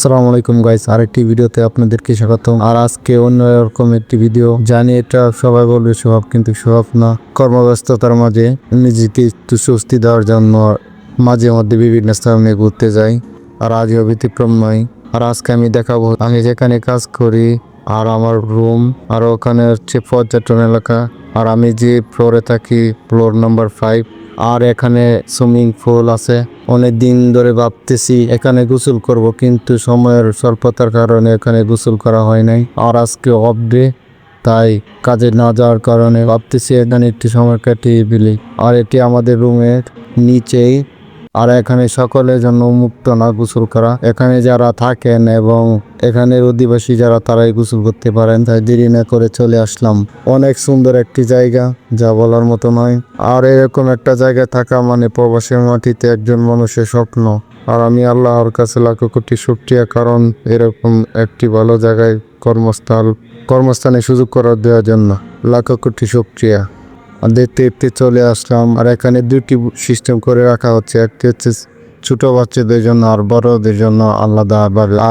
আসসালামু আলাইকুম গাইস, আরেকটি ভিডিওতে আপনাদেরকে স্বাগতম। আর আজকে অন্য রকম একটি ভিডিও। জানি এটা সবাই বলবে স্বভাব, কিন্তু স্বভাব না। কর্মব্যস্ততার মাঝে নিজেকে একটু স্বস্তি দেওয়ার জন্য মাঝে মধ্যে বিভিন্ন স্থানে ঘুরতে যাই। আর আজও ব্যতিক্রম নয়। আর আজকে আমি দেখাবো আমি যেখানে কাজ করি আর আমার রুম, আর ওখানে হচ্ছে পর্যটন এলাকা। আর আমি যে ফ্লোরে থাকি, ফ্লোর নাম্বার 5। আর এখানে সুইমিং পুল আছে। অনেক দিন ধরে ভাবতেছি এখানে গোসল করব, কিন্তু সময়ের স্বল্পতার কারণে এখানে গোসল করা হয় নাই। আর আজকে অফ ডে, তাই কাজে না যাওয়ার কারণে ভাবতেছি এখানে একটু সময় কাটিয়ে ফেলি। আর এটি আমাদের রুমের নিচেই। আর এখানে সকলের জন্য উন্মুক্ত না গোসল করা। এখানে যারা থাকেন এবং এখানের অধিবাসী যারা, তারাই গোসল করতে পারেন। তাই দেরি না করে চলে আসলাম। অনেক সুন্দর একটি জায়গা, যা বলার মতো নয়। আর এরকম একটা জায়গায় থাকা মানে প্রবাসের মাটিতে একজন মানুষের স্বপ্ন। আর আমি আল্লাহর কাছে লাখো কোটি শুকরিয়া, কারণ এরকম একটি ভালো জায়গায় কর্মস্থানে সুযোগ করে দেওয়ার জন্য লাখো কোটি শুকরিয়া। আর দেখতে দেখতে চলে আসলাম। আর এখানে দুটি সিস্টেম করে রাখা হচ্ছে, একটি হচ্ছে ছোট বাচ্চাদের জন্য আর বড়দের জন্য আলাদা।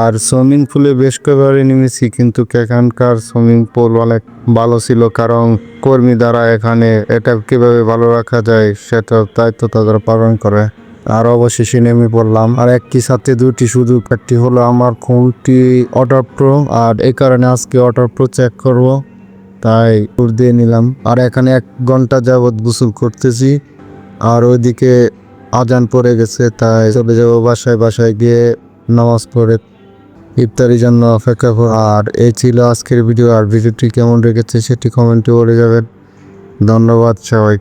আর সুইমিং পুলে বেশ কয়েকবারই নেমেছি, কিন্তু এখানকার সুইমিং পুল অনেক ভালো ছিল, কারণ কর্মী দ্বারা এখানে এটা কিভাবে ভালো রাখা যায় সেটার দায়িত্ব তাদের পালন করে। আর অবশেষে নেমে পড়লাম। আর একটি সাথে দুটি সুযোগ, একটি হলো আমার ফোনটি ওয়াটার প্রো, আর এই কারণে আজকে ওয়াটার প্রো চেক করব, তাই ট্যুর দিয়ে নিলাম। আর এখানে 1 ঘন্টা যাবৎ গোসল করতেছি। আর ওইদিকে আজান পড়ে গেছে, তাই চলে যাবো বাসায় গিয়ে নামাজ পড়ে ইফতারির জন্য অপেক্ষা কর। আর এই ছিল আজকের ভিডিও। আর ভিডিওটি কেমন লেগেছে সেটি কমেন্টে বলে যাবেন। ধন্যবাদ সবাই।